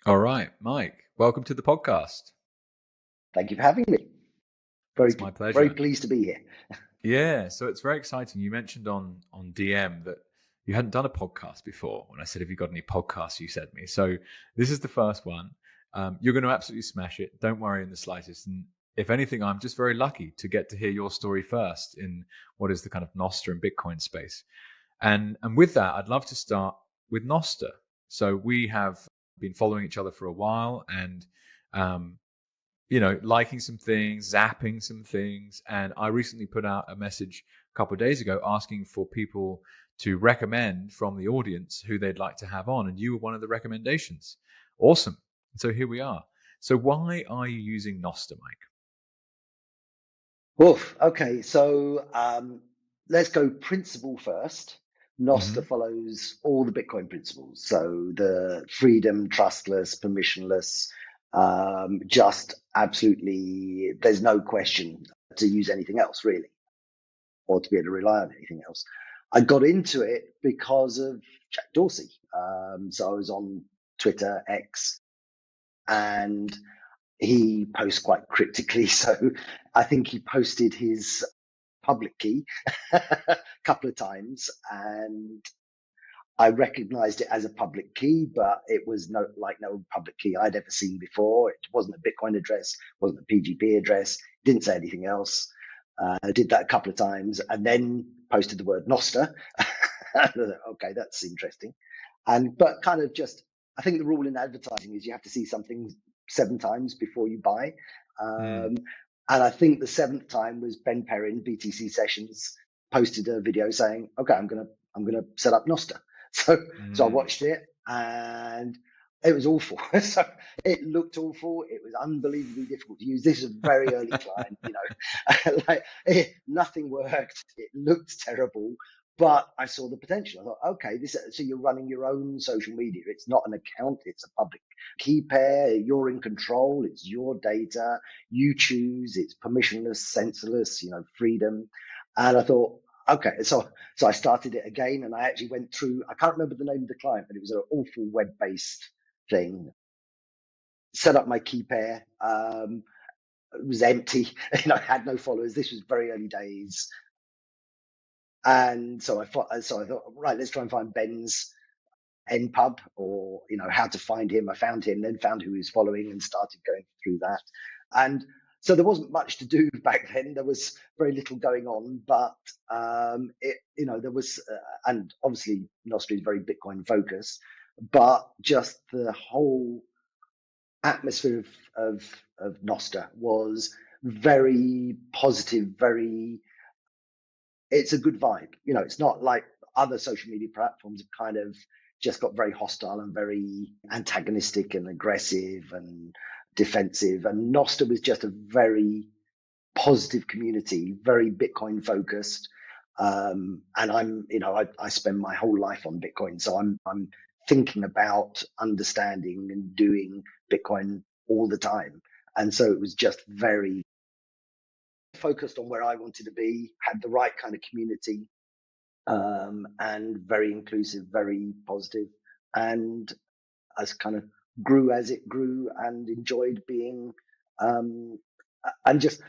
All right, Mike, welcome to the podcast. Thank you for having me. It's my Very pleasure. pleased to be here. Yeah, so it's very exciting. You mentioned on DM that you hadn't done a podcast before. When I said, "Have you got any podcasts?" you sent me. So this is the first one. You're going to absolutely smash it. Don't worry in the slightest. And if anything, I'm just very lucky to get to hear your story first in what is the kind of Nostr and Bitcoin space. And with that, I'd love to start with Nostr. So we have been following each other for a while, and um, liking some things, zapping some things. And I recently put out a message a couple of days ago asking for people to recommend from the audience who they'd like to have on. And you were one of the recommendations. Awesome. So here we are. So why are you using Nostr, Mike? Woof. Okay, so let's go principle first. Nostr follows all the Bitcoin principles. So the freedom, trustless, permissionless, just absolutely, there's no question to use anything else really, or to be able to rely on anything else. I got into it because of Jack Dorsey. So I was on Twitter, X, and he posts quite cryptically. So I think he posted his public key a couple of times, and I recognized it as a public key, but it was no public key I'd ever seen before. It wasn't a Bitcoin address, wasn't a PGP address, didn't say anything else. I did that a couple of times and then posted the word Nostr. Okay, that's interesting. But kind of just, I think the rule in advertising is you have to see something 7 times before you buy. And I think the 7th time was Ben Perrin, BTC Sessions, posted a video saying, "Okay, I'm gonna set up Nostr." So I watched it and it was awful. So it looked awful. It was unbelievably difficult to use. This is a very early client, nothing worked. It looked terrible. But I saw the potential. I thought, okay, so you're running your own social media. It's not an account. It's a public key pair. You're in control. It's your data. You choose. It's permissionless, censorless, freedom. And I thought, okay, so I started it again, and I actually went through. I can't remember the name of the client, but it was an awful web-based thing. Set up my key pair. It was empty. I had no followers. This was very early days. And so I thought, right, let's try and find Ben's NPub, or how to find him. I found him, then found who he was following, and started going through that. And so there wasn't much to do back then. There was very little going on, but there was, and obviously Nostr is very Bitcoin focused, but just the whole atmosphere of Nostr was very positive, it's a good vibe. It's not like other social media platforms have kind of just got very hostile and very antagonistic and aggressive and defensive. And Nostr was just a very positive community, very Bitcoin focused. And I spend my whole life on Bitcoin. So I'm thinking about understanding and doing Bitcoin all the time. And so it was just very focused on where I wanted to be, had the right kind of community, and very inclusive, very positive, and as kind of grew as it grew, and enjoyed being, and just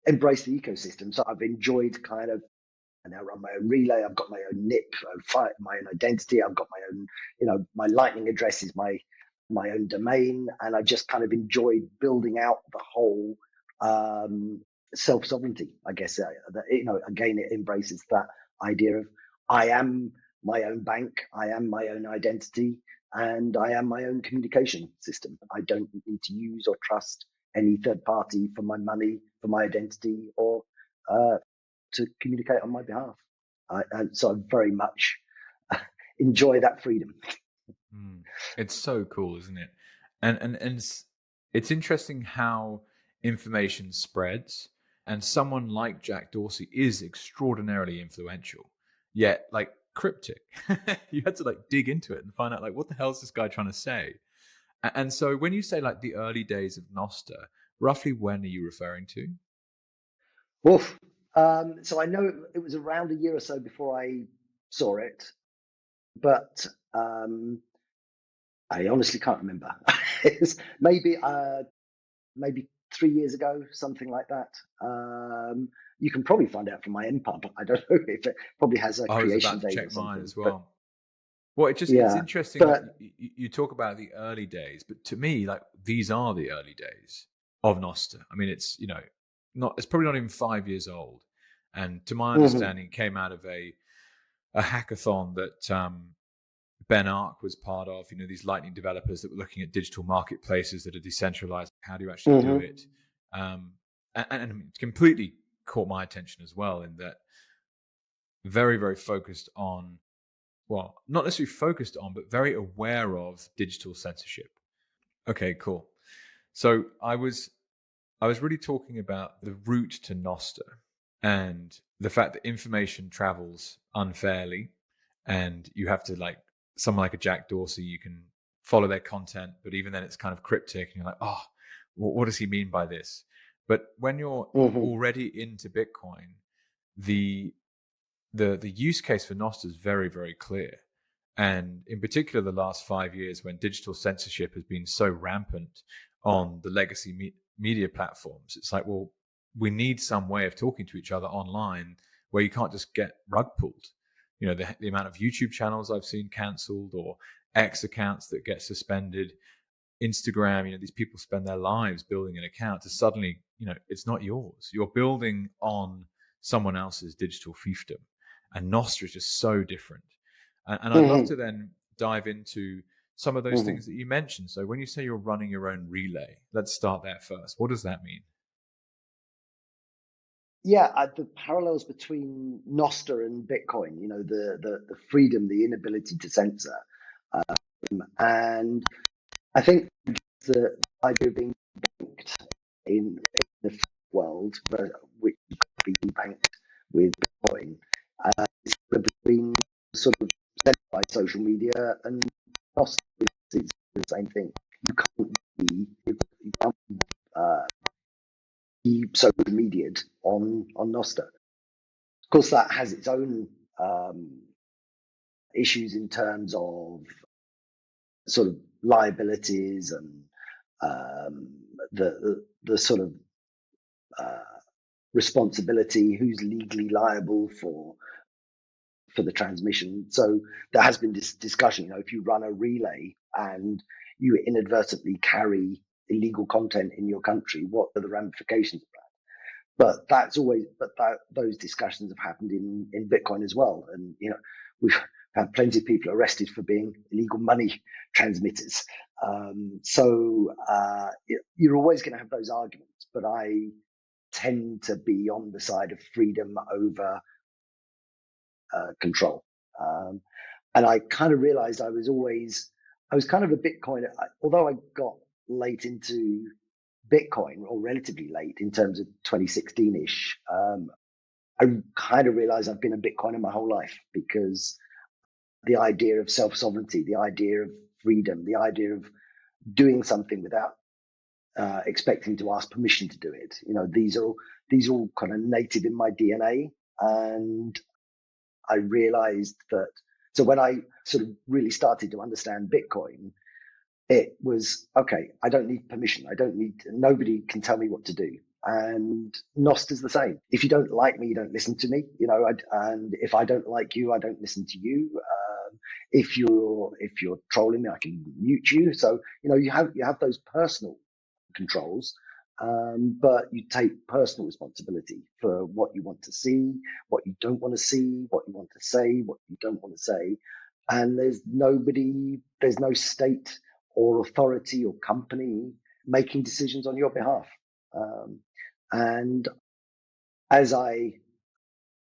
embraced the ecosystem. So I've enjoyed kind of. I now run my own relay. I've got my own NIP, my own identity. I've got my own, my Lightning address is my own domain, and I just kind of enjoyed building out the whole self-sovereignty, I guess. Again, it embraces that idea of I am my own bank, I am my own identity, and I am my own communication system. I don't need to use or trust any third party for my money, for my identity, or to communicate on my behalf. So I very much enjoy that freedom. It's so cool, isn't it? And it's interesting how information spreads, and someone like Jack Dorsey is extraordinarily influential, yet like cryptic. You had to like dig into it and find out like what the hell is this guy trying to say. And so when you say like the early days of Nostr, roughly when are you referring to? Woof. So I know it was around a year or so before I saw it, but I honestly can't remember. Maybe maybe 3 years ago, something like that. You can probably find out from my NPub. I don't know if it probably has a I was creation about to date or check mine something, as but well. Well, it's yeah, interesting. Like but you talk about the early days, but to me, like these are the early days of Nostr. I mean, it's not. It's probably not even 5 years old, and to my mhm, understanding, it came out of a hackathon that Ben Ark was part of. These Lightning developers that were looking at digital marketplaces that are decentralized. How do you actually do mhm, it? And it completely caught my attention as well in that very, very focused on, well, not necessarily focused on, but very aware of digital censorship. Okay, cool. So I was really talking about the route to Nostr and the fact that information travels unfairly, and you have to, like, someone like a Jack Dorsey, you can follow their content, but even then it's kind of cryptic, and you're like, oh, what does he mean by this? But when you're mhm, already into Bitcoin, the the use case for Nostr is very, very clear. And in particular, the last 5 years, when digital censorship has been so rampant on the legacy media platforms, it's like, well, we need some way of talking to each other online where you can't just get rug pulled. The amount of YouTube channels I've seen cancelled, or X accounts that get suspended, Instagram, these people spend their lives building an account to suddenly, it's not yours. You're building on someone else's digital fiefdom. And Nostr is just so different. And I'd love mhm, to then dive into some of those mhm. things that you mentioned. So when you say you're running your own relay, let's start there first. What does that mean? Yeah, the parallels between Nostr and Bitcoin, the freedom, the inability to censor, and I think the idea of being banked in the world, which could be banked with Bitcoin, is between sort of centralized social media and Nostr. It's the same thing. You can't you can't uh, be social mediated on Nostr. Of course, that has its own um, issues in terms of sort of liabilities and the sort of uh, responsibility, who's legally liable for the transmission. So there has been this discussion. If you run a relay and you inadvertently carry illegal content in your country, what are the ramifications of that? Those discussions have happened in Bitcoin as well. And, we've had plenty of people arrested for being illegal money transmitters. You're always going to have those arguments, but I tend to be on the side of freedom over control. And I kind of realized I was kind of a Bitcoin, although I got late into Bitcoin, or relatively late in terms of 2016-ish. I kind of realized I've been a Bitcoiner my whole life, because the idea of self-sovereignty, the idea of freedom, the idea of doing something without expecting to ask permission to do it. These are all kind of native in my DNA. And I realized that. So when I sort of really started to understand Bitcoin, it was okay. I don't need permission. Nobody can tell me what to do. And Nost is the same. If you don't like me, you don't listen to me. And if I don't like you, I don't listen to you. If you're trolling me, I can mute you. So you have those personal controls, but you take personal responsibility for what you want to see, what you don't want to see, what you want to say, what you don't want to say. And there's no state or authority or company making decisions on your behalf. And as I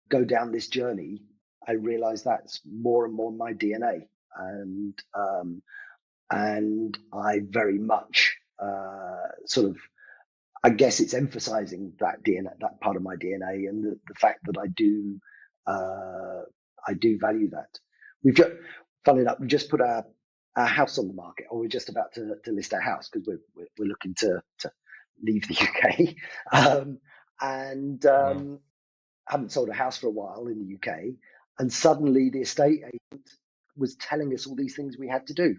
go down this journey, I realize that's more and more my DNA. And I very much sort of, I guess it's emphasizing that DNA, that part of my DNA, and the fact that I do value that. We've just, funny enough, we just put our house on the market, or we're just about to list our house, because we're looking to leave the UK, and Wow. haven't sold a house for a while in the UK, and suddenly the estate agent was telling us all these things we had to do.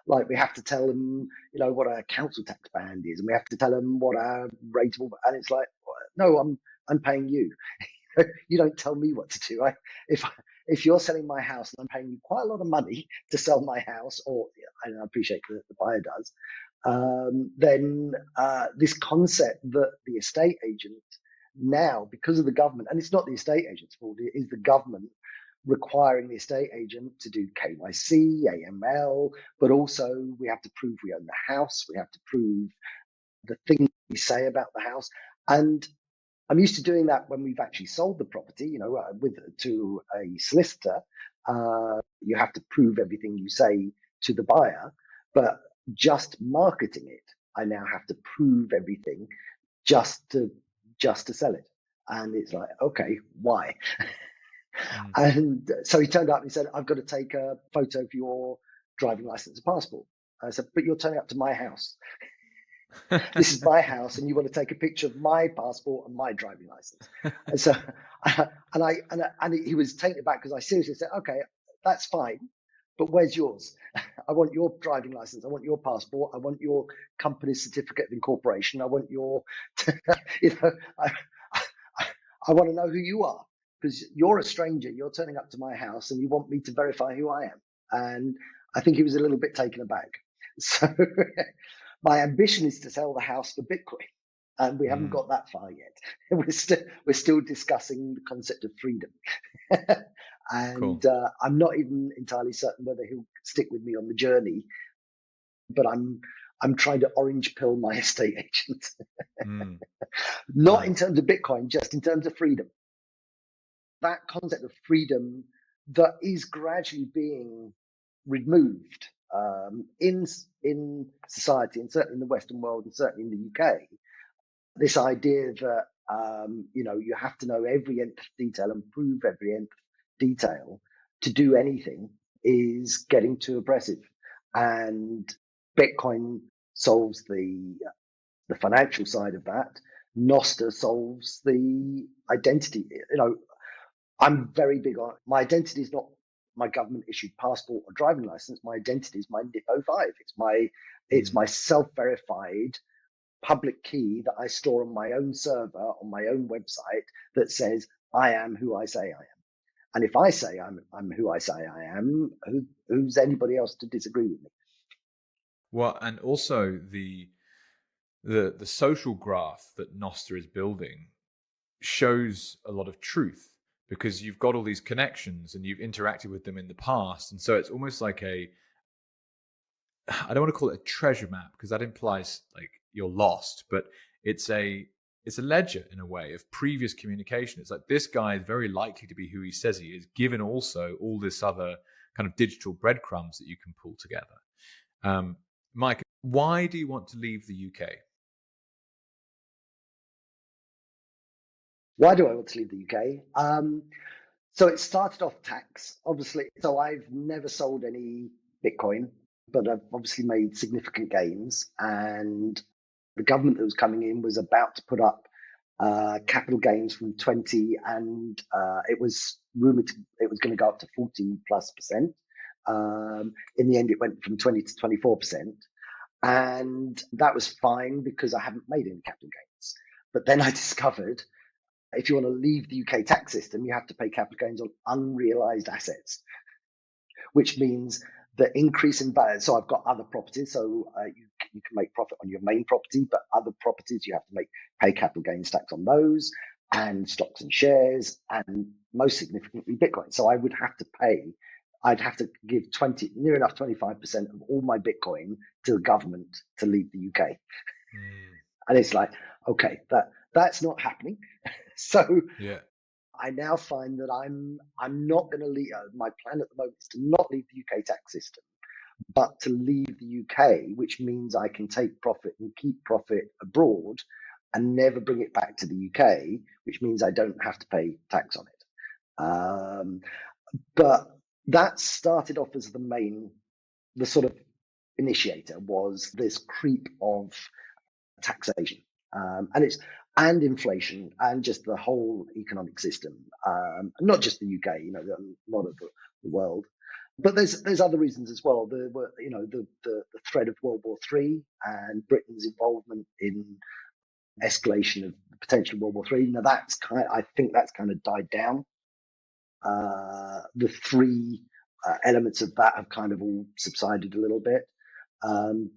Like we have to tell them, what our council tax band is, and we have to tell them what our rateable, and it's like, no, I'm paying you. You don't tell me what to do. If you're selling my house and I'm paying you quite a lot of money to sell my house, or I appreciate that the buyer does, then this concept that the estate agent now, because of the government, and it's not the estate agent's fault, it is the government requiring the estate agent to do KYC, AML, but also we have to prove we own the house, we have to prove the things we say about the house. And I'm used to doing that when we've actually sold the property, to a solicitor. You have to prove everything you say to the buyer, but just marketing it, I now have to prove everything just to sell it. And it's like, okay, why? And so he turned up and he said, I've got to take a photo of your driving license and passport. I said, but you're turning up to my house. This is my house, and you want to take a picture of my passport and my driving license. And so, and he was taken aback because I seriously said, okay, that's fine, but where's yours? I want your driving license. I want your passport. I want your company certificate of incorporation. I want your, I want to know who you are, because you're a stranger. You're turning up to my house and you want me to verify who I am. And I think he was a little bit taken aback. So my ambition is to sell the house for Bitcoin, and we haven't got that far yet. We're still discussing the concept of freedom. And cool. I'm not even entirely certain whether he'll stick with me on the journey, but I'm trying to orange pill my estate agent. Not nice. In terms of Bitcoin, just in terms of freedom. That concept of freedom that is gradually being removed in society, and certainly in the Western world, and certainly in the UK. This idea that you have to know every nth detail and prove every nth detail to do anything is getting too oppressive. And Bitcoin solves the financial side of that. Nostr solves the identity. I'm very big on my identity is not my government issued passport or driving license. My identity is my NIP05. It's my self-verified public key that I store on my own server, on my own website, that says I am who I say I am. And if I say I'm who I say I am, who's anybody else to disagree with me? Well, and also the social graph that Nostr is building shows a lot of truth, because you've got all these connections and you've interacted with them in the past. And so it's almost like I don't want to call it a treasure map, because that implies like you're lost, but it's a ledger in a way of previous communication. It's like this guy is very likely to be who he says he is, given also all this other kind of digital breadcrumbs that you can pull together. Mike, why do you want to leave the UK? Why do I want to leave the UK? So it started off tax, obviously. So I've never sold any Bitcoin, but I've obviously made significant gains. And the government that was coming in was about to put up capital gains from 20, and it was rumored it was going to go up to 40+%. In the end, it went from 20 to 24%. And that was fine because I haven't made any capital gains. But then I discovered if you want to leave the UK tax system, you have to pay capital gains on unrealized assets, which means the increase in value. So I've got other properties, so you can make profit on your main property, but other properties you have to pay capital gains tax on those, and stocks and shares, and most significantly Bitcoin. So I would have to pay. I'd have to give near enough 25% of all my Bitcoin to the government to leave the UK. And it's like, okay, that's not happening. So yeah. I now find that I'm not going to leave. My plan at the moment is to not leave the UK tax system, but to leave the UK, which means I can take profit and keep profit abroad and never bring it back to the UK, which means I don't have to pay tax on it. But that started off as the sort of initiator was this creep of taxation, and inflation, and just the whole economic system, not just the UK, a lot of the world. But there's other reasons as well. The threat of World War III and Britain's involvement in escalation of potential World War III. Now I think that's kind of died down. The three elements of that have kind of all subsided a little bit.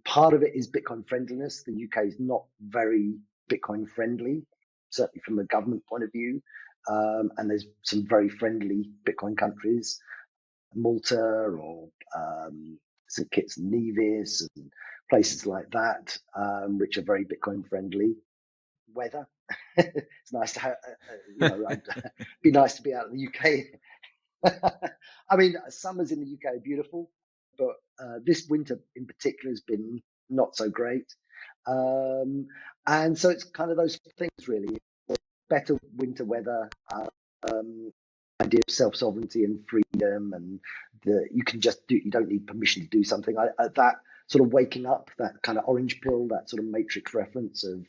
Part of it is Bitcoin friendliness. The UK is not very Bitcoin friendly, certainly from a government point of view. And there's some very friendly Bitcoin countries, Malta or St. Kitts and Nevis and places like that, which are very Bitcoin friendly. Weather. It's nice to have, it'd be nice to be out in the UK. I mean, summers in the UK are beautiful, but this winter in particular has been not so great. And so it's kind of those things really. Better winter weather, idea of self-sovereignty and freedom, and you can just do, you don't need permission to do something. That sort of waking up, that kind of orange pill, that sort of Matrix reference of,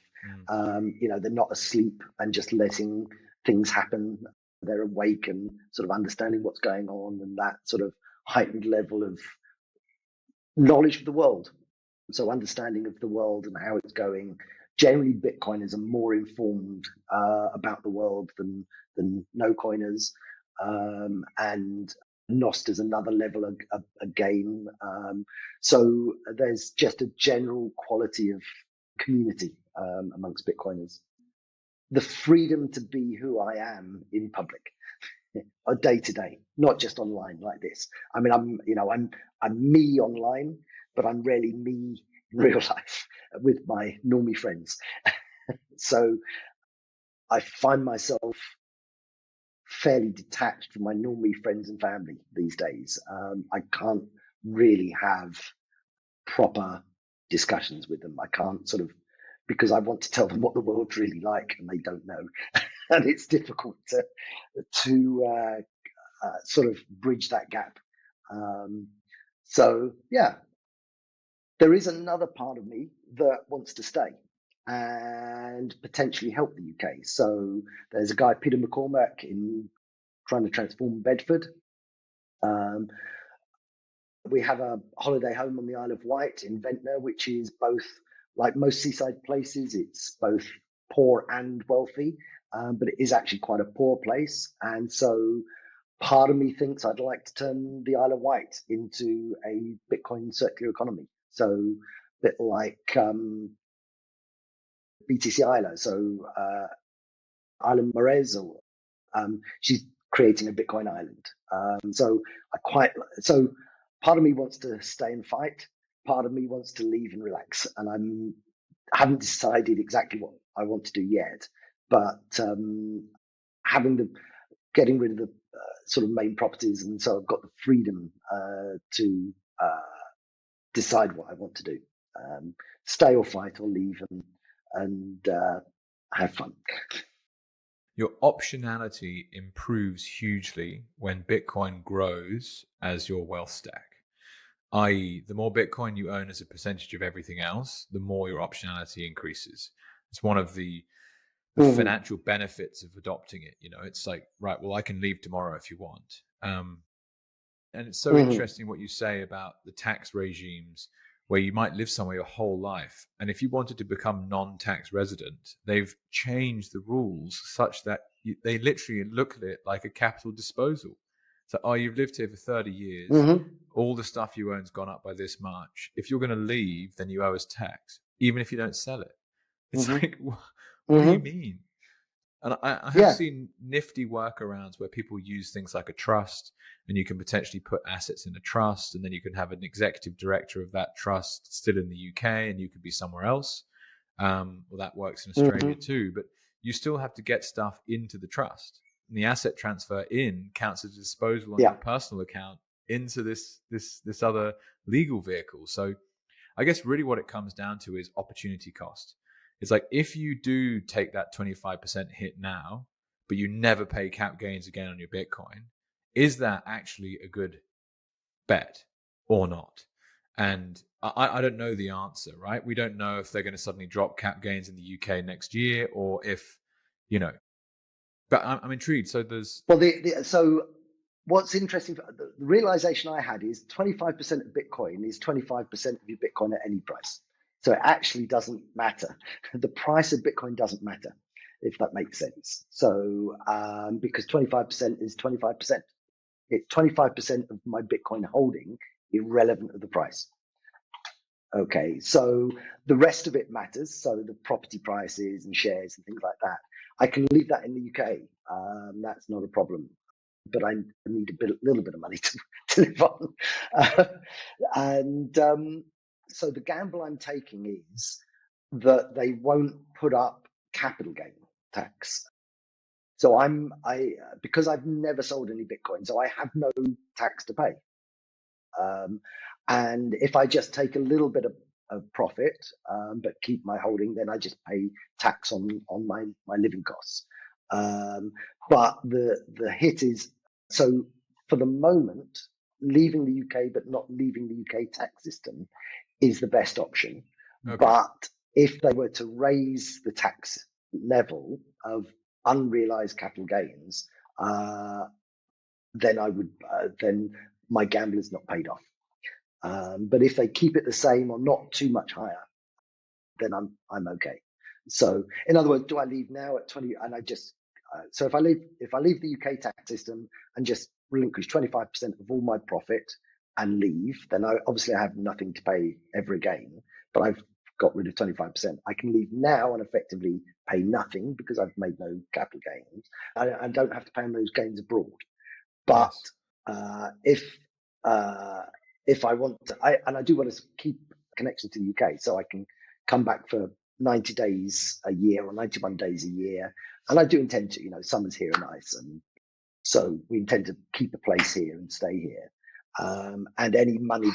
they're not asleep and just letting things happen. They're awake and sort of understanding what's going on, and that sort of heightened level of knowledge of the world. So understanding of the world and how it's going. Generally, Bitcoiners are more informed about the world than no coiners, and Nostr is another level of a game. So there's just a general quality of community amongst Bitcoiners. The freedom to be who I am in public, or day to day, not just online like this. I mean, I'm me online, but I'm really me in real life with my normie friends. So I find myself fairly detached from my normie friends and family these days. I can't really have proper discussions with them. I can't because I want to tell them what the world's really like, and they don't know. And it's difficult to sort of bridge that gap. So yeah, there is another part of me that wants to stay and potentially help the UK. So there's a guy, Peter McCormack, in trying to transform Bedford. We have a holiday home on the Isle of Wight in Ventnor, which is both, like most seaside places, it's both poor and wealthy, but it is actually quite a poor place. And so part of me thinks I'd like to turn the Isle of Wight into a Bitcoin circular economy. So a bit like BTC Isla. So Island Morez, she's creating a Bitcoin island. So part of me wants to stay and fight. Part of me wants to leave and relax. And I haven't decided exactly what I want to do yet. But getting rid of the sort of main properties, and so I've got the freedom to decide what I want to do, stay or fight or leave and have fun. Your optionality improves hugely when Bitcoin grows as your wealth stack, i.e. the more Bitcoin you own as a percentage of everything else, the more your optionality increases. It's one of the financial benefits of adopting it. It's like, right, well, I can leave tomorrow if you want. And it's so interesting what you say about the tax regimes where you might live somewhere your whole life. And if you wanted to become non-tax resident, they've changed the rules such that they literally look at it like a capital disposal. So, you've lived here for 30 years. All the stuff you own's gone up by this much. If you're going to leave, then you owe us tax, even if you don't sell it. It's like, what do you mean? And I have seen nifty workarounds where people use things like a trust, and you can potentially put assets in a trust, and then you can have an executive director of that trust still in the UK, and you could be somewhere else. Well, that works in Australia too, but you still have to get stuff into the trust. And the asset transfer in counts as a disposal on your personal account into this other legal vehicle. So I guess really what it comes down to is opportunity cost. It's like, if you do take that 25% hit now, but you never pay cap gains again on your Bitcoin, is that actually a good bet or not? And I don't know the answer, right? We don't know if they're going to suddenly drop cap gains in the UK next year, or if, but I'm intrigued. So there's... Well, so what's interesting, the realization I had is 25% of Bitcoin is 25% of your Bitcoin at any price. So it actually doesn't matter. The price of Bitcoin doesn't matter, if that makes sense. So because 25% is 25%. It's 25% of my Bitcoin holding, irrelevant of the price. Okay, so the rest of it matters. So the property prices and shares and things like that. I can leave that in the UK. That's not a problem. But I need little bit of money to live on. So the gamble I'm taking is that they won't put up capital gain tax. So because I've never sold any Bitcoin, so I have no tax to pay. And if I just take a little bit of profit, but keep my holding, then I just pay tax on my living costs. But the hit is, so for the moment, leaving the UK but not leaving the UK tax system is the best option. Okay. But if they were to raise the tax level of unrealized capital gains, then I would then my gamble is not paid off. But if they keep it the same or not too much higher, then I'm okay. So in other words, do I leave now at 20? And I just so if I leave the UK tax system and just relinquish 25% of all my profit and leave, then I have nothing to pay ever again. But I've got rid of 25%. I can leave now and effectively pay nothing because I've made no capital gains. I don't have to pay on those gains abroad. But yes. If I want to, I do want to keep a connection to the UK, so I can come back for 90 days a year or 91 days a year. And I do intend to, summer's here and nice. And so we intend to keep a place here and stay here. And any money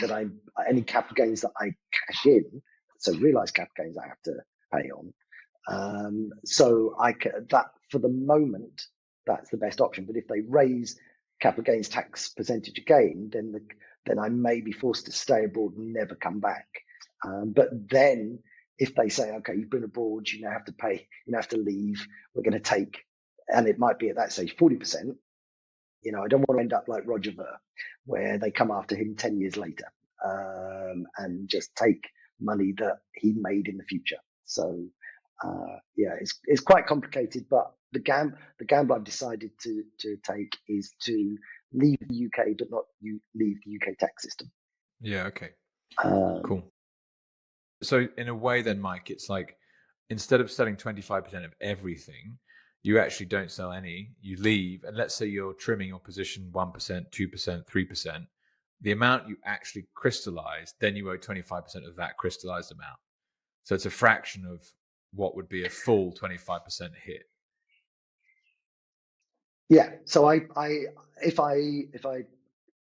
any capital gains that I cash in, so realized capital gains I have to pay on. So that for the moment, that's the best option. But if they raise capital gains tax percentage again, then I may be forced to stay abroad and never come back. But then if they say, okay, you've been abroad, you now have to pay, you have to leave, we're going to take, and it might be at that stage 40%, I don't want to end up like Roger Ver, where they come after him 10 years later and just take money that he made in the future. So it's quite complicated, but the gamble I've decided to take is to leave the UK, but not leave the UK tax system. Yeah. Okay. Cool. So in a way, then, Mike, it's like instead of selling 25% of everything, you actually don't sell any. You leave, and let's say you're trimming your position 1%, 2%, 3%. The amount you actually crystallize, then you owe 25% of that crystallized amount. So it's a fraction of what would be a full 25% hit. Yeah. So if I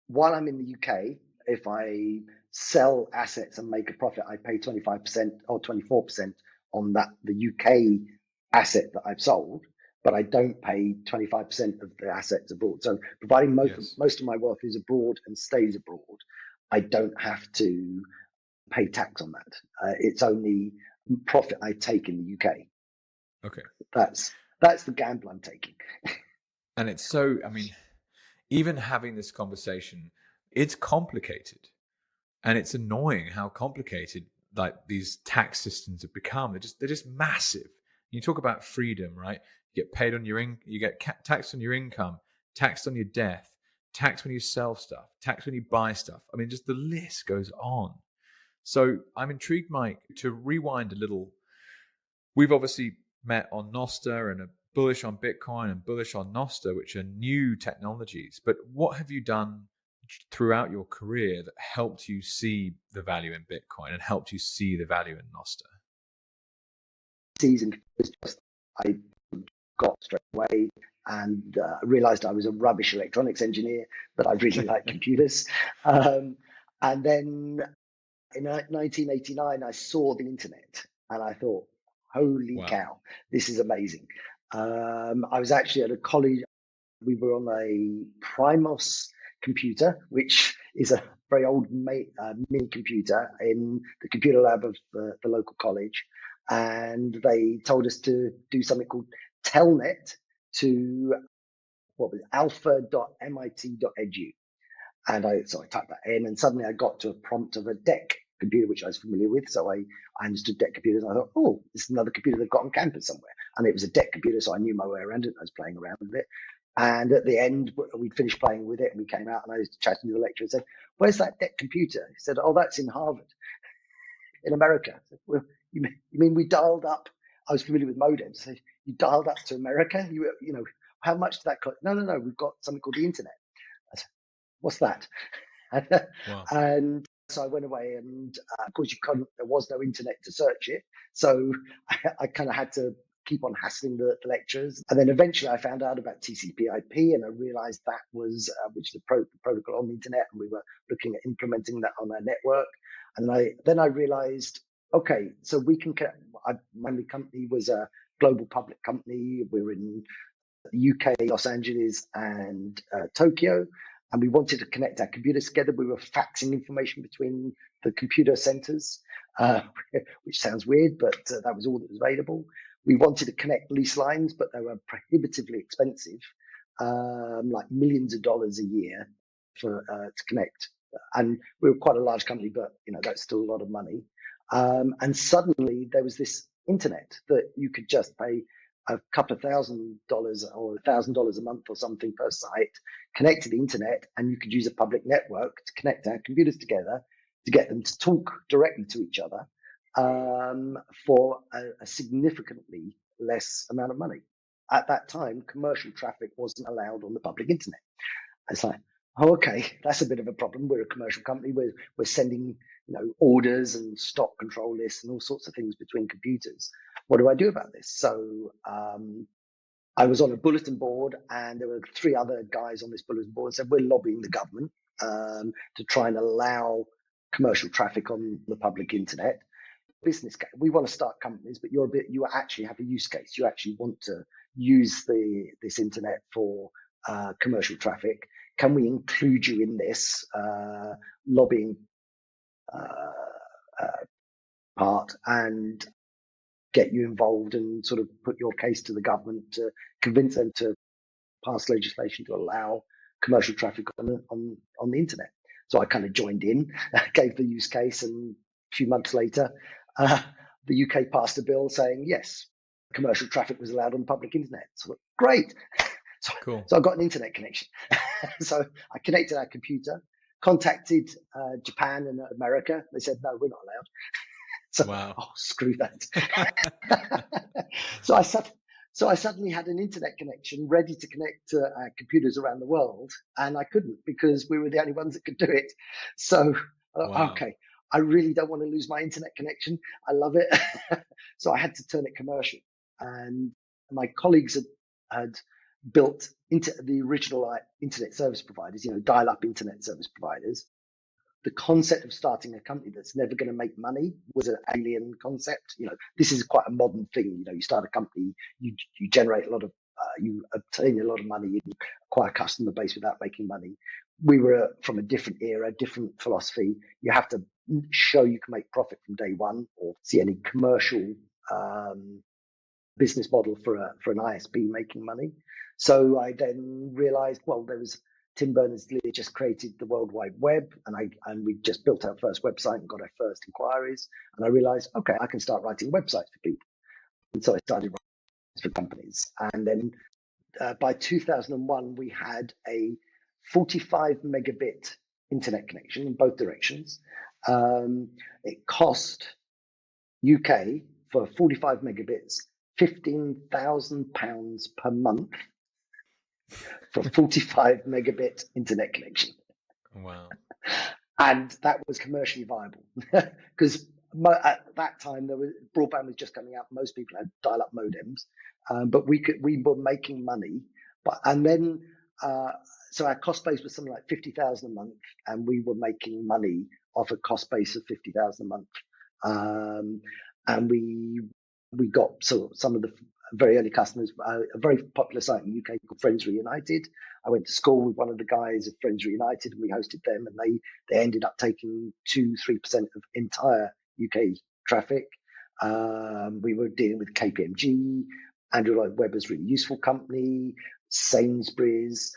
while I'm in the UK, if I sell assets and make a profit, I pay 25% or 24% on the UK asset that I've sold, but I don't pay 25% of the assets abroad. So providing most of my wealth is abroad and stays abroad, I don't have to pay tax on that. It's only profit I take in the UK. Okay. That's the gamble I'm taking. And it's so, even having this conversation, it's complicated. And it's annoying how complicated like these tax systems have become. They're just massive. You talk about freedom, right? You get paid on you get taxed on your income, taxed on your death, taxed when you sell stuff, taxed when you buy stuff. Just the list goes on. So I'm intrigued, Mike, to rewind a little. We've obviously met on Nostr and are bullish on Bitcoin and bullish on Nostr, which are new technologies. But what have you done throughout your career that helped you see the value in Bitcoin and helped you see the value in Nostr? Season was just, I got straight away and realized I was a rubbish electronics engineer, but I really like computers. And then in 1989, I saw the internet and I thought, holy cow, this is amazing. I was actually at a college. We were on a Primos computer, which is a very old mini computer in the computer lab of the local college. And they told us to do something called Telnet to what was it, alpha.mit.edu. And so I typed that in, and suddenly I got to a prompt of a DEC computer, which I was familiar with. So I understood DEC computers, and I thought, oh, this is another computer they've got on campus somewhere. And it was a DEC computer, so I knew my way around it. I was playing around with it. And at the end, we'd finished playing with it, and we came out, and I was chatting to the lecturer and said, where's that DEC computer? He said, oh, that's in Harvard, in America. I said, well, you mean we dialed up? I was familiar with modems. So you dialed up to America? You know, how much did that cost? No, we've got something called the internet. I said, what's that? Wow. And so I went away, and of course there was no internet to search it. So I kind of had to keep on hassling the lecturers. And then eventually I found out about TCP IP, and I realized that was, which is the protocol on the internet. And we were looking at implementing that on our network. And then I realized, okay, so we can, my company was a global public company. We were in the UK, Los Angeles, and Tokyo. And we wanted to connect our computers together. We were faxing information between the computer centers, which sounds weird, but that was all that was available. We wanted to connect lease lines, but they were prohibitively expensive, like millions of dollars a year to connect. And we were quite a large company, but that's still a lot of money. And suddenly there was this internet that you could just pay a couple of $1,000 or $1,000 a month or something per site, connect to the internet, and you could use a public network to connect our computers together to get them to talk directly to each other for a significantly less amount of money. At that time, commercial traffic wasn't allowed on the public internet. It's like, oh, okay, that's a bit of a problem. We're a commercial company. We're sending orders and stock control lists and all sorts of things between computers. What do I do about this? So I was on a bulletin board, and there were 3 other guys on this bulletin board and said, we're lobbying the government to try and allow commercial traffic on the public internet. Business case. We want to start companies, but you actually have a use case. You actually want to use this internet for commercial traffic. Can we include you in this lobbying part and get you involved and sort of put your case to the government to convince them to pass legislation to allow commercial traffic on the internet? So I kind of joined in, gave the use case, and a few months later, the UK passed a bill saying, yes, commercial traffic was allowed on the public internet. So great. Cool. So I got an internet connection. So I connected our computer, contacted Japan and America. They said, no, we're not allowed. So, wow. Oh, screw that. So I suddenly had an internet connection ready to connect to computers around the world, and I couldn't because we were the only ones that could do it. So, Wow. Okay, I really don't want to lose my internet connection. I love it. So I had to turn it commercial. And my colleagues had built into the original internet service providers, dial-up internet service providers. The concept of starting a company that's never going to make money was an alien concept. This is quite a modern thing. You start a company, you generate a lot of, you obtain a lot of money, you acquire a customer base without making money. We were from a different era, different philosophy. You have to show you can make profit from day one, or see any commercial business model for an ISP making money. So I then realized, well, there was Tim Berners-Lee just created the World Wide Web, and we just built our first website and got our first inquiries. And I realized, okay, I can start writing websites for people. And so I started writing for companies. And then by 2001, we had a 45 megabit internet connection in both directions. It cost UK for 45 megabits £15,000 per month for a 45 megabit internet connection. Wow. And that was commercially viable because at that time broadband was just coming out. Most people had dial-up modems, but we were making money. So our cost base was something like 50,000 a month, and we were making money off a cost base of 50,000 a month. And we got some of the very early customers, a very popular site in the UK called Friends Reunited. I went to school with one of the guys at Friends Reunited, and we hosted them, and they ended up taking 2-3% of entire UK traffic. We were dealing with KPMG. Andrew Lloyd Webber's Really Useful Company. Sainsbury's,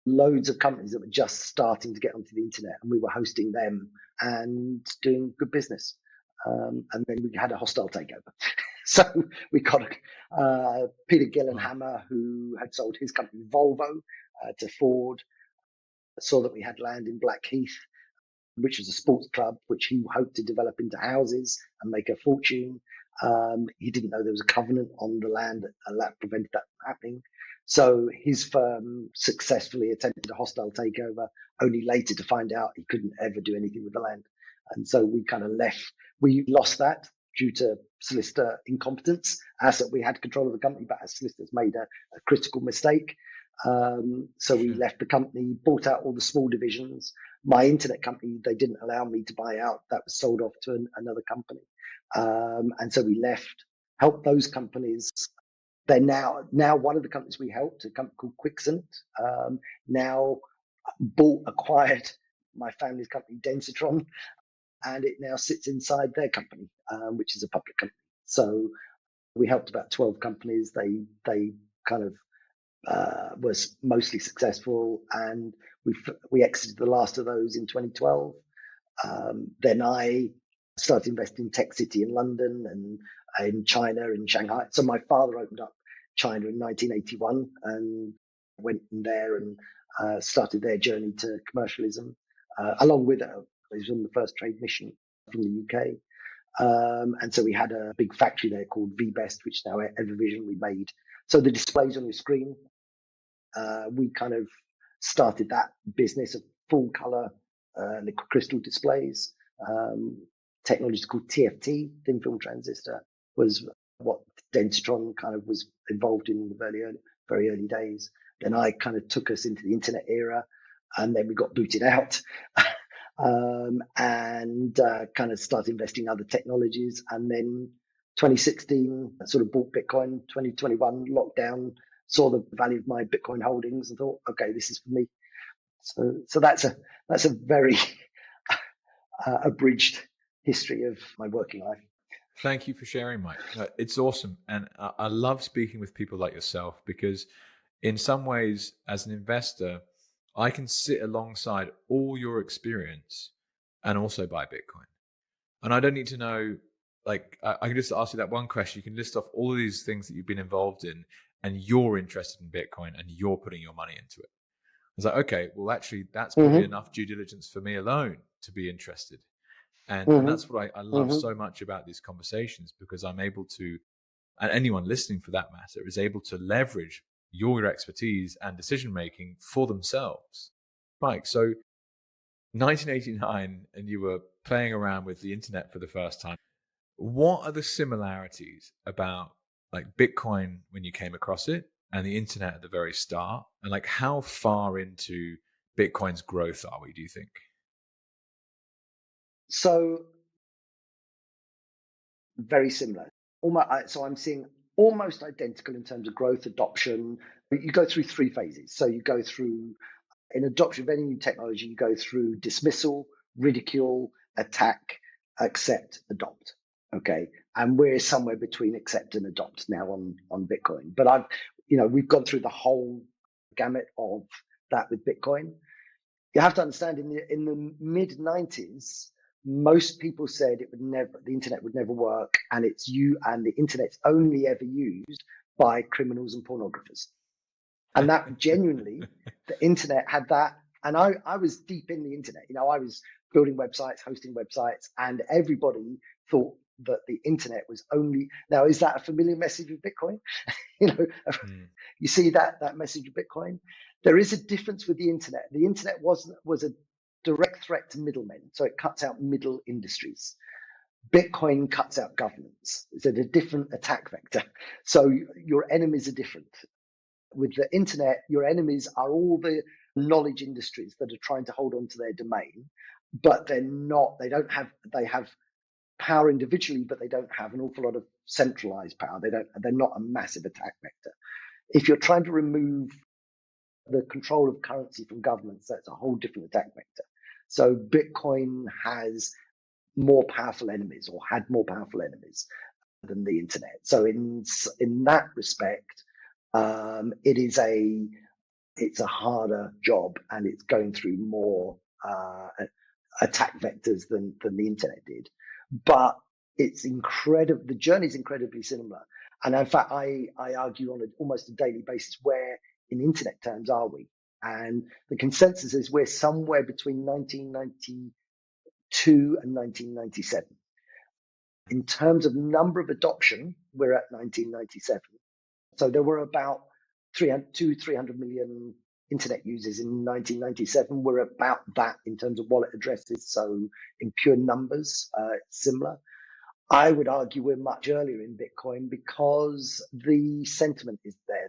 loads of companies that were just starting to get onto the internet, and we were hosting them and doing good business. And then we had a hostile takeover. So we got Peter Gillenhammer, who had sold his company Volvo to Ford, saw that we had land in Blackheath, which was a sports club, which he hoped to develop into houses and make a fortune. He didn't know there was a covenant on the land that prevented that from happening. So his firm successfully attempted a hostile takeover, only later to find out he couldn't ever do anything with the land. And so we kind of left. We lost that due to solicitor incompetence. As that we had control of the company, but our solicitors made a critical mistake. So we left the company, bought out all the small divisions. My internet company, they didn't allow me to buy out. That was sold off to another company. And so we left, helped those companies. They're now one of the companies we helped, a company called Quickscent, now acquired my family's company, Densitron, and it now sits inside their company, which is a public company. So we helped about 12 companies. They kind of was mostly successful, and we exited the last of those in 2012. Then I started investing in Tech City in London and in China, in Shanghai. So my father opened up China in 1981 and went in there and started their journey to commercialism. Along with it, he was on the first trade mission from the UK. And so we had a big factory there called VBest, which now Evervision we made. So the displays on your screen, we kind of started that business of full color liquid crystal displays. Technology called TFT, thin film transistor, was what Densitron kind of was involved in the very early days. Then I kind of took us into the internet era, and then we got booted out. And kind of started investing in other technologies. And then 2016, I sort of bought Bitcoin. 2021 lockdown, saw the value of my Bitcoin holdings and thought, okay, this is for me. So that's a very abridged history of my working life. Thank you for sharing, Mike. It's awesome. And I love speaking with people like yourself, because in some ways, as an investor, I can sit alongside all your experience and also buy Bitcoin. And I don't need to know, like, I can just ask you that one question. You can list off all of these things that you've been involved in and you're interested in Bitcoin and you're putting your money into it. It's like, okay, well, actually, that's probably enough due diligence for me alone to be interested. And that's what I love so much about these conversations, because I'm able to, and anyone listening for that matter, is able to leverage your expertise and decision-making for themselves. Mike, so 1989, and you were playing around with the internet for the first time. What are the similarities about like Bitcoin when you came across it and the internet at the very start? And like, how far into Bitcoin's growth are we, do you think? So very similar. So I'm seeing almost identical in terms of growth, adoption. You go through three phases. So you go through, in adoption of any new technology, you go through dismissal, ridicule, attack, accept, adopt. Okay. And we're somewhere between accept and adopt now on Bitcoin. But we've gone through the whole gamut of that with Bitcoin. You have to understand, in the mid 90s, most people said the internet would never work, and the internet's only ever used by criminals and pornographers. And that genuinely, the internet had that. And I was deep in the internet. I was building websites, hosting websites, and everybody thought that the internet was only. Now, is that a familiar message of Bitcoin? You see that message of Bitcoin. There is a difference with the internet. The internet was a direct threat to middlemen, so it cuts out middle industries. Bitcoin cuts out governments. It's a different attack vector. So your enemies are different. With the internet, your enemies are all the knowledge industries that are trying to hold on to their domain, but they're not. They have power individually, but they don't have an awful lot of centralized power. They're not a massive attack vector. If you're trying to remove the control of currency from governments, that's a whole different attack vector. So Bitcoin has more powerful enemies, or had more powerful enemies than the internet. So in that respect, It's a harder job, and it's going through more attack vectors than the internet did. But it's incredible. The journey is incredibly similar. And in fact, I argue on almost a daily basis, where in internet terms are we? And the consensus is we're somewhere between 1992 and 1997. In terms of number of adoption, we're at 1997. So there were about 300 million internet users in 1997. We're about that in terms of wallet addresses. So in pure numbers, it's similar. I would argue we're much earlier in Bitcoin because the sentiment is there.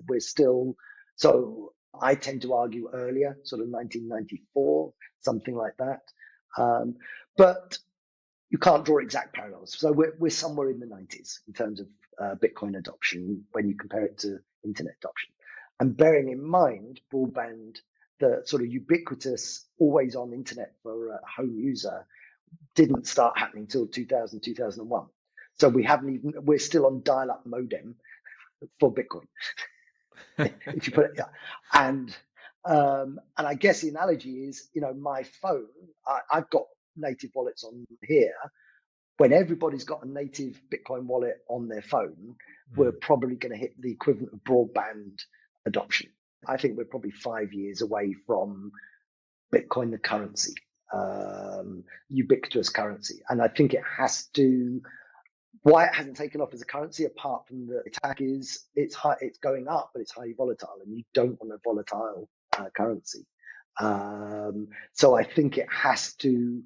We're still, so I tend to argue earlier, sort of 1994, something like that. But you can't draw exact parallels. So we're somewhere in the 90s in terms of Bitcoin adoption when you compare it to internet adoption. And bearing in mind broadband, the sort of ubiquitous, always on internet for a home user, didn't start happening until 2000, 2001. So we're still on dial-up modem for Bitcoin, if you put it, yeah. And I guess the analogy is, my phone, I've got native wallets on here. When everybody's got a native Bitcoin wallet on their phone, we're probably going to hit the equivalent of broadband adoption. I think we're probably 5 years away from Bitcoin, the currency, ubiquitous currency. And I think it has to, why it hasn't taken off as a currency, apart from the attack, is it's going up, but it's highly volatile, and you don't want a volatile currency. So I think it has to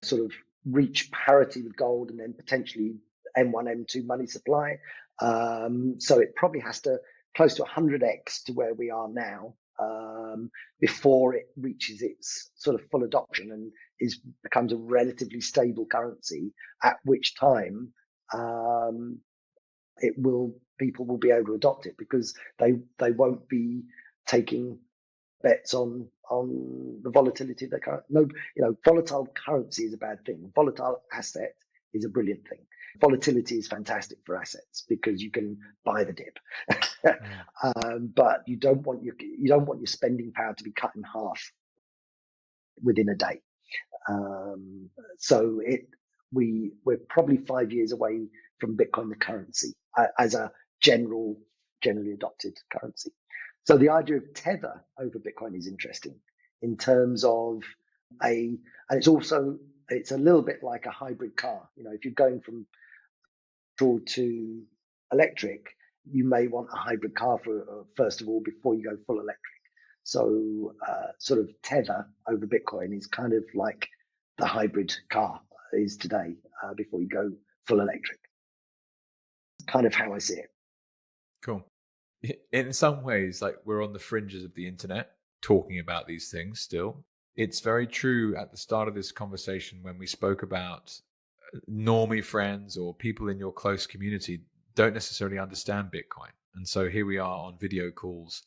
sort of reach parity with gold and then potentially M1, M2 money supply. So it probably has to close to 100x to where we are now before it reaches its sort of full adoption and becomes a relatively stable currency, at which time people will be able to adopt it, because they won't be taking bets on the volatility of their currency. No, volatile currency is a bad thing. Volatile asset is a brilliant thing. Volatility is fantastic for assets because you can buy the dip, but you don't want your spending power to be cut in half within a day. So we're probably 5 years away from Bitcoin the currency as a generally adopted currency. So the idea of tether over Bitcoin is interesting in terms of and it's a little bit like a hybrid car. If you're going from petrol to electric, you may want a hybrid car first of all before you go full electric. So sort of tether over Bitcoin is kind of like the hybrid car is today before you go full electric. Kind of how I see it. Cool. In some ways, like, we're on the fringes of the internet talking about these things still. It's very true at the start of this conversation when we spoke about normie friends or people in your close community don't necessarily understand Bitcoin. And so here we are on video calls,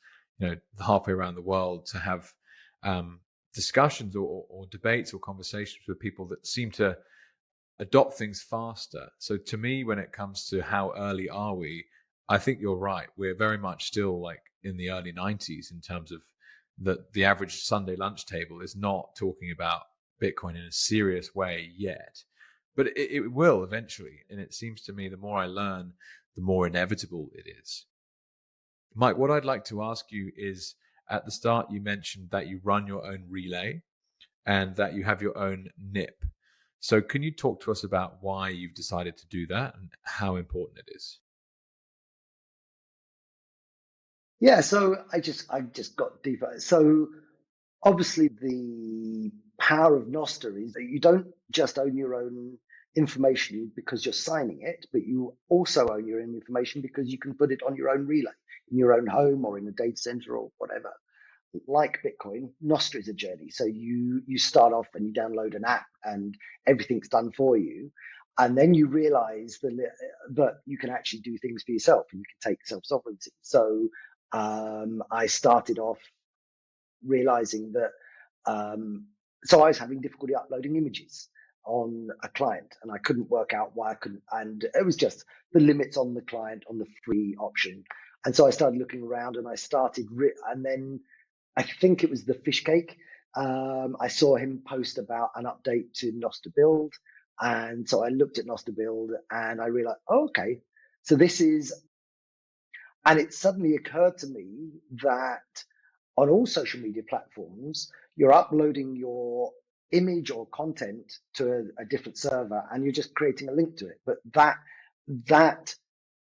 halfway around the world to have discussions or debates or conversations with people that seem to adopt things faster. So to me, when it comes to how early are we, I think you're right. We're very much still like in the early 90s in terms of the average Sunday lunch table is not talking about Bitcoin in a serious way yet. But it will eventually. And it seems to me the more I learn, the more inevitable it is. Mike, what I'd like to ask you is, at the start, you mentioned that you run your own relay and that you have your own NIP. So can you talk to us about why you've decided to do that and how important it is? Yeah, so I just got deeper. So obviously the power of Nostr is that you don't just own your own information because you're signing it, but you also own your own information because you can put it on your own relay in your own home or in a data center or whatever. Like Bitcoin, Nostr is a journey. So you start off and you download an app and everything's done for you. And then you realize that you can actually do things for yourself and you can take self-sovereignty. So I started off realizing that, so I was having difficulty uploading images on a client and I couldn't work out why I couldn't. And it was just the limits on the client on the free option. And so I started looking around, and and then I think it was the fish cake. I saw him post about an update to Nostr build. And so I looked at Nostr build and I realized, oh, okay, so this is, and it suddenly occurred to me that on all social media platforms, you're uploading your image or content to a different server and you're just creating a link to it. But that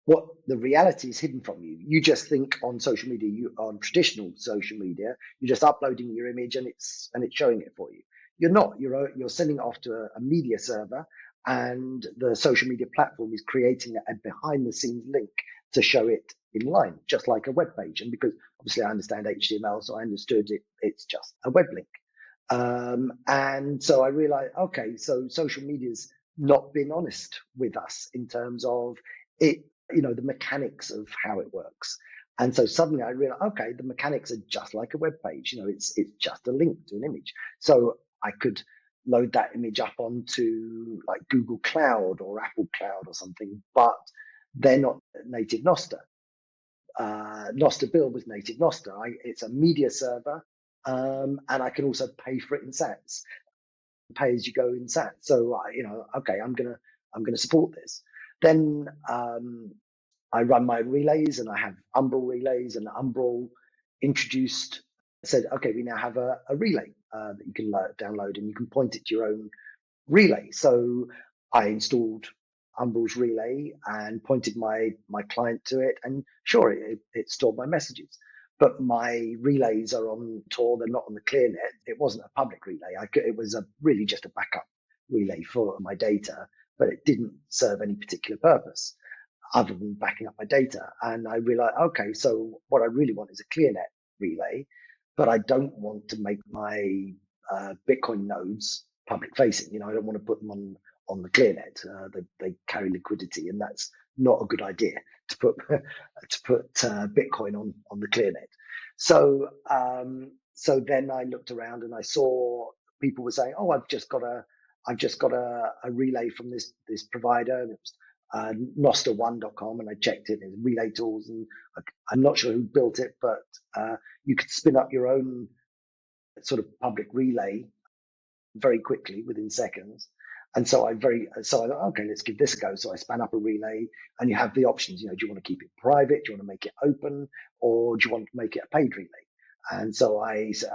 what the reality is hidden from you. You just think on social media, on traditional social media, you're just uploading your image and it's showing it for you. You're not. You're sending it off to a media server, and the social media platform is creating a behind the scenes link to show it in line, just like a web page. And because obviously I understand HTML, so I understood it. It's just a web link. And so I realized, okay, so social media's not been honest with us in terms of it, the mechanics of how it works. And so suddenly I realized, okay, the mechanics are just like a web page. It's just a link to an image. So I could load that image up onto like Google Cloud or Apple Cloud or something, but they're not native Nostr. Nostr build was native Nostr. It's a media server, and I can also pay for it in Sats, pay as you go in Sats. So okay, I'm gonna support this. Then I run my relays, and I have Umbrel relays, and Umbrel said, okay, we now have a relay that you can download, and you can point it to your own relay. So I installed Umbrel's relay and pointed my client to it, and sure, it stored my messages. But my relays are on Tor; they're not on the ClearNet. It wasn't a public relay. It was really just a backup relay for my data, but it didn't serve any particular purpose other than backing up my data. And I realized, okay, so what I really want is a ClearNet relay, but I don't want to make my Bitcoin nodes public facing. I don't want to put them on the ClearNet. They carry liquidity, and that's not a good idea to put Bitcoin on the ClearNet. So then I looked around and I saw people were saying, "Oh, I've just got a relay from this provider." And it was Nostr1.com, and I checked it. There's relay tools, and I'm not sure who built it, but you could spin up your own sort of public relay very quickly within seconds. And so I thought, okay, let's give this a go. So I span up a relay, and you have the options. Do you want to keep it private? Do you want to make it open, or do you want to make it a paid relay? And so I said,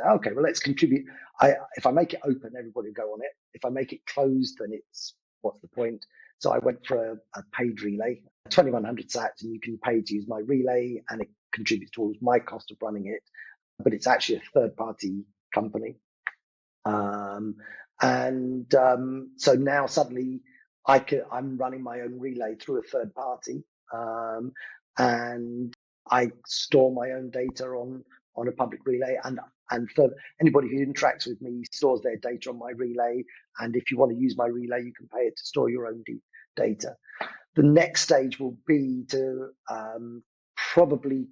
okay, well, let's contribute. If I make it open, everybody will go on it. If I make it closed, then what's the point? So I went for a paid relay, 2,100 sats, and you can pay to use my relay, and it contributes towards my cost of running it. But it's actually a third-party company. So now suddenly I'm running my own relay through a third party, and I store my own data on a public relay, and for anybody who interacts with me stores their data on my relay. And if you want to use my relay, you can pay it to store your own data. The next stage will be to probably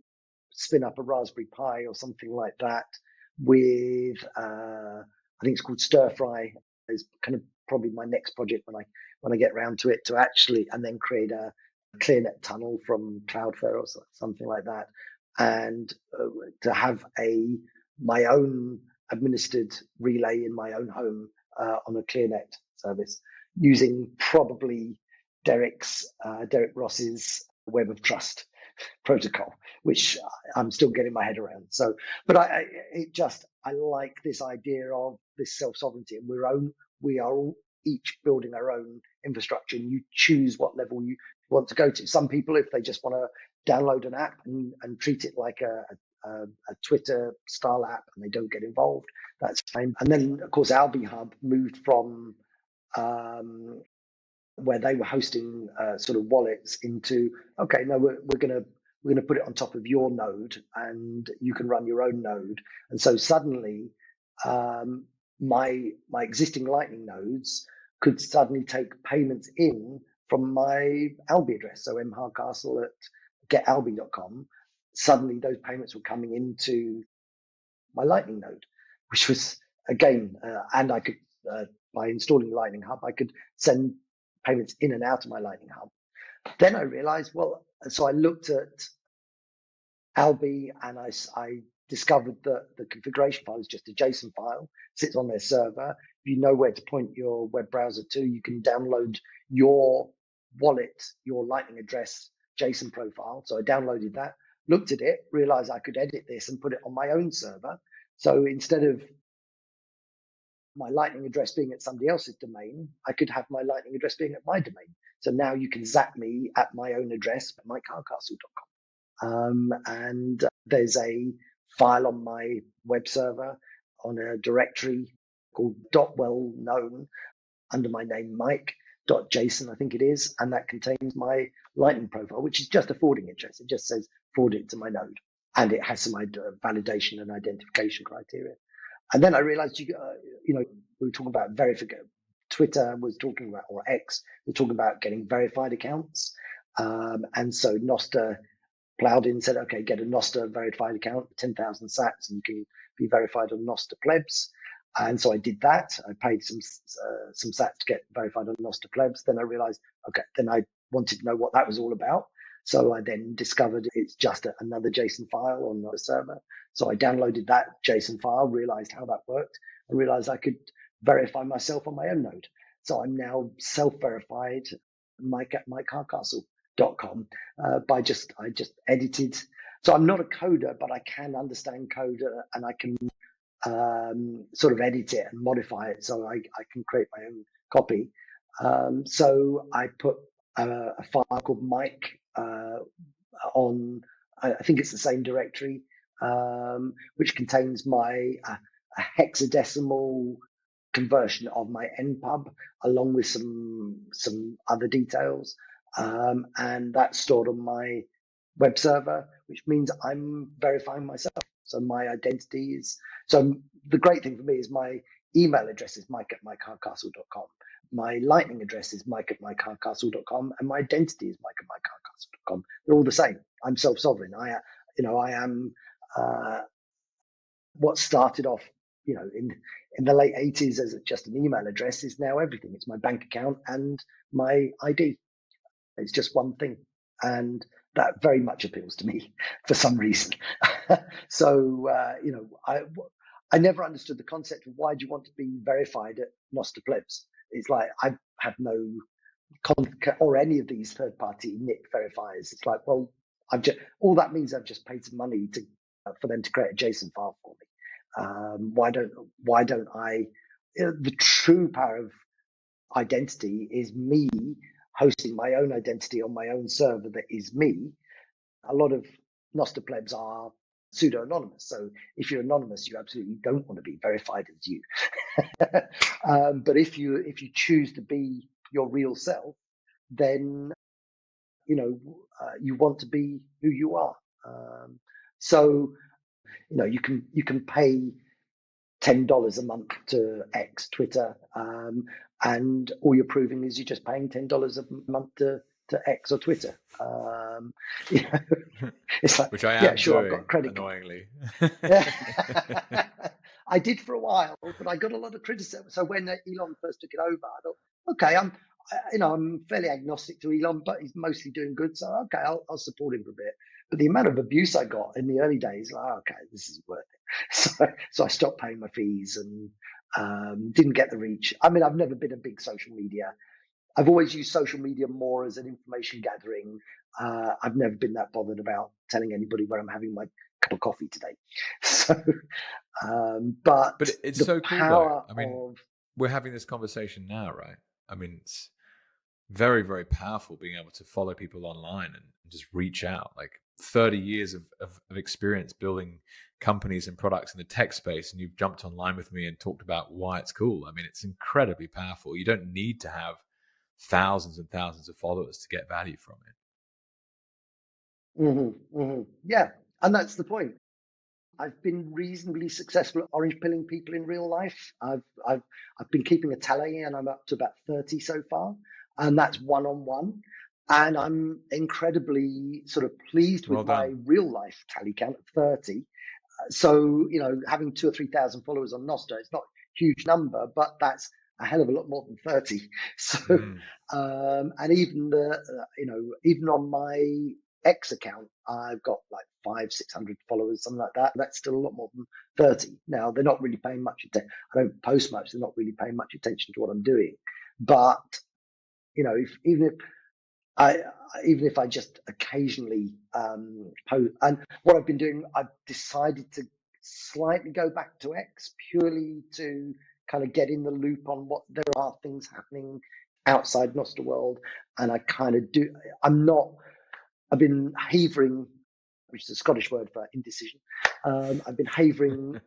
spin up a Raspberry Pi or something like that with I think it's called Stir Fry. Is kind of probably my next project when I get around to it, to actually, and then create a ClearNet tunnel from Cloudflare or something like that, and to have my own administered relay in my own home on a ClearNet service using probably Derek Ross's Web of Trust protocol, which I'm still getting my head around. So, but I like this idea of this self-sovereignty, and we are all each building our own infrastructure, and you choose what level you want to go to. Some people, if they just want to download an app and treat it like a Twitter style app, and they don't get involved, that's fine. And then, of course, Alby Hub moved from where they were hosting sort of wallets into, okay, no, we're going to put it on top of your node, and you can run your own node. And so suddenly my existing Lightning nodes could suddenly take payments in from my Alby address. So mhardcastle at getalby.com. Suddenly those payments were coming into my Lightning node, which was, again, and I could, by installing Lightning Hub, I could send payments in and out of my Lightning Hub. Then I realized, well, so I looked at Albi, and I discovered that the configuration file is just a JSON file, sits on their server. If you know where to point your web browser to, you can download your wallet, your Lightning address JSON profile. So I downloaded that, looked at it, realized I could edit this and put it on my own server. So instead of my Lightning address being at somebody else's domain, I could have my Lightning address being at my domain. So now you can zap me at my own address, mikehardcastle.com. And there's a file on my web server on a directory called .well known under my name, Mike.json, I think it is. And that contains my Lightning profile, which is just a forwarding address. It just says forward it to my node. And it has some validation and identification criteria. And then I realized, we were talking about verification. Twitter was talking about, or X was talking about getting verified accounts. And so Nostr plowed in, said, okay, get a Nostr verified account, 10,000 sats, and you can be verified on Nostr plebs. And so I did that. I paid some sats to get verified on Nostr plebs. Then I realized, okay, then I wanted to know what that was all about. So I then discovered it's just another JSON file on the server. So I downloaded that JSON file, realized how that worked, and realized I could verify myself on my own node. So I'm now self-verified, Mike at mikehardcastle.com I just edited. So I'm not a coder, but I can understand code and I can sort of edit it and modify it so I can create my own copy. So I put a file called Mike on, I think it's the same directory, which contains my a hexadecimal conversion of my npub along with some other details. And that's stored on my web server, which means I'm verifying myself. So my identity is, so the great thing for me is my email address is mike@mikehardcastle.com. My Lightning address is mike@mikehardcastle.com, and my identity is mike@mikehardcastle.com. They're all the same. I'm self-sovereign. I am what started off, in the late 80s as just an email address is now everything. It's my bank account and my ID. It's just one thing. And that very much appeals to me for some reason. So, I never understood the concept of why do you want to be verified at Nostr plebs? It's like, I have no or any of these third-party NIP verifiers. It's like, well, all that means I've just paid some money for them to create a JSON file for me. Why don't I? The true power of identity is me hosting my own identity on my own server that is me. A lot of Nostr plebs are pseudo-anonymous. So if you're anonymous, you absolutely don't want to be verified as you. But if you choose to be your real self, then you want to be who you are. So you can pay $10 a month to X, Twitter, and all you're proving is you're just paying $10 a month to X or Twitter. It's like, which I am yeah, sure, doing, I've got a credit annoyingly. I did for a while, but I got a lot of criticism. So when Elon first took it over, I thought, okay, I'm fairly agnostic to Elon, but he's mostly doing good. So okay, I'll support him for a bit. But the amount of abuse I got in the early days, like, okay, this is worth it. So I stopped paying my fees and didn't get the reach. I mean, I've never been a big social media. I've always used social media more as an information gathering. I've never been that bothered about telling anybody where I'm having my cup of coffee today. So, but it's so cool though. I mean, we're having this conversation now, right? I mean, it's very, very powerful being able to follow people online and just reach out. Like 30 years of experience building companies and products in the tech space, and you've jumped online with me and talked about why it's cool. I mean, it's incredibly powerful. You don't need to have thousands and thousands of followers to get value from it. Yeah, and that's the point. I've been reasonably successful at orange pilling people in real life. I've been keeping a tally, and I'm up to about 30 so far, and that's one-on-one. And I'm incredibly sort of pleased with my real life tally count of 30. So having 2,000 or 3,000 followers on Nostr, it's not a huge number, but that's a hell of a lot more than 30. So, and even even on my X account, I've got like 500-600 followers, something like that. That's still a lot more than 30. Now, they're not really paying much attention. I don't post much. They're not really paying much attention to what I'm doing. But, even if I just occasionally post, and what I've been doing, I've decided to slightly go back to X purely to kind of get in the loop on what there are things happening outside Nostr world, and I kind of do. I've been havering, which is a Scottish word for indecision. I've been havering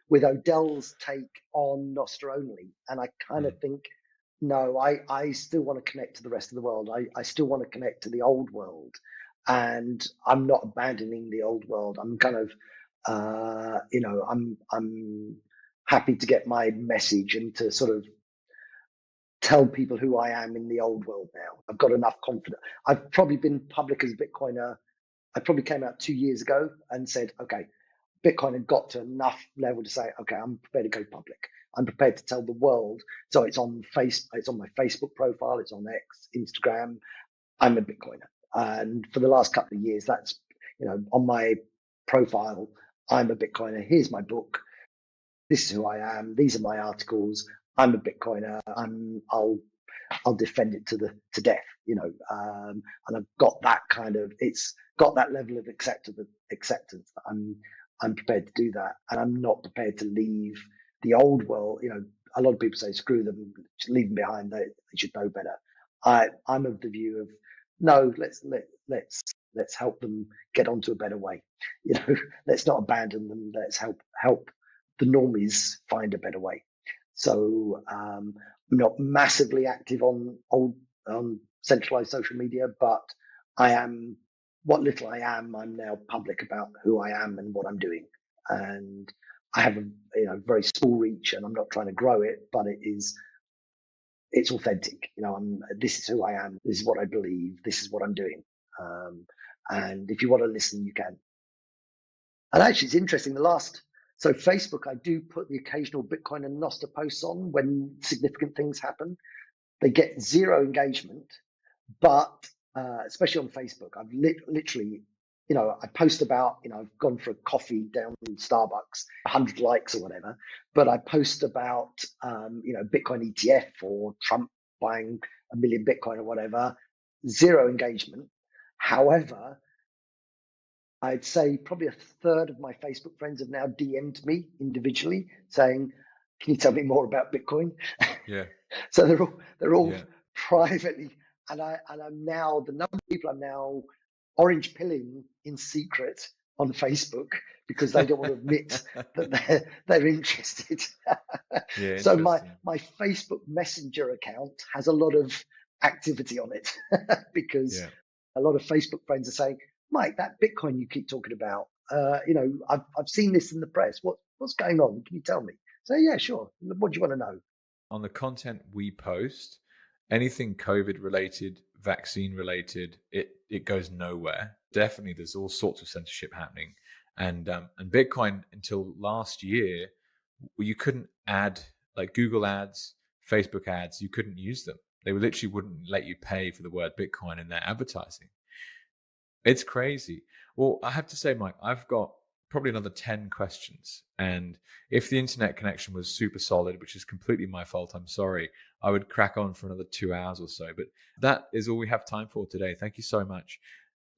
with Odell's take on Nostr only, and I kind of think, no, I still want to connect to the rest of the world. I still want to connect to the old world, and I'm not abandoning the old world. I'm kind of, I'm happy to get my message and to sort of tell people who I am in the old world now. I've got enough confidence. I've probably been public as a Bitcoiner. I probably came out 2 years ago and said, okay, Bitcoin had got to enough level to say, okay, I'm prepared to go public. I'm prepared to tell the world. So it's on my Facebook profile, it's on X, Instagram. I'm a Bitcoiner. And for the last couple of years, that's, on my profile, I'm a Bitcoiner. Here's my book. This is who I am. These are my articles. I'm a Bitcoiner. I'll defend it to death, and I've got that it's got that level of acceptance that I'm prepared to do that, and I'm not prepared to leave the old world. A lot of people say screw them, leave them behind. They should know better. I'm of the view of no, let's help them get onto a better way. Let's not abandon them. Let's help the normies find a better way. So I'm not massively active on centralized social media, but I am what little I am. I'm now public about who I am and what I'm doing, and I have a very small reach, and I'm not trying to grow it, but it's authentic. This is who I am. This is what I believe. This is what I'm doing. And if you want to listen, you can. And actually, it's interesting. So Facebook, I do put the occasional Bitcoin and Nostr posts on when significant things happen. They get zero engagement, but especially on Facebook, I've literally, I post about, I've gone for a coffee down in Starbucks, 100 likes or whatever, but I post about, Bitcoin ETF or Trump buying 1 million Bitcoin or whatever, zero engagement. However, I'd say probably a third of my Facebook friends have now DM'd me individually saying, "Can you tell me more about Bitcoin?" Yeah. So they're all privately, and I'm now the number of people I'm now orange pilling in secret on Facebook because they don't want to admit that they're interested. Yeah. So my Facebook Messenger account has a lot of activity on it because a lot of Facebook friends are saying, "Mike, that Bitcoin you keep talking about, I've seen this in the press. What's going on? Can you tell me?" So yeah, sure. What do you want to know? On the content we post, anything COVID related, vaccine related, it goes nowhere. Definitely, there's all sorts of censorship happening, and Bitcoin until last year, you couldn't add like Google ads, Facebook ads. You couldn't use them. They literally wouldn't let you pay for the word Bitcoin in their advertising. It's crazy. Well, I have to say, Mike, I've got probably another 10 questions. And if the internet connection was super solid, which is completely my fault, I'm sorry, I would crack on for another 2 hours or so. But that is all we have time for today. Thank you so much.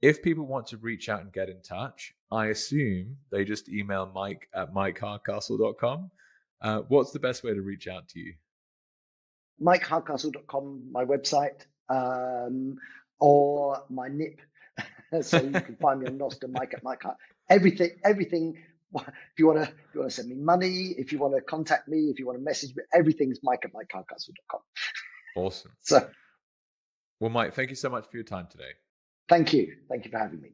If people want to reach out and get in touch, I assume they just email Mike at mikehardcastle.com. What's the best way to reach out to you? mikehardcastle.com, my website, or my NIP. So you can find me on Nostr, Mike at Mike Hart. Everything. If you want to send me money, if you want to contact me, if you want to message me, everything's Mike at mikehardcastle.com. Awesome. So, well, Mike, thank you so much for your time today. Thank you for having me.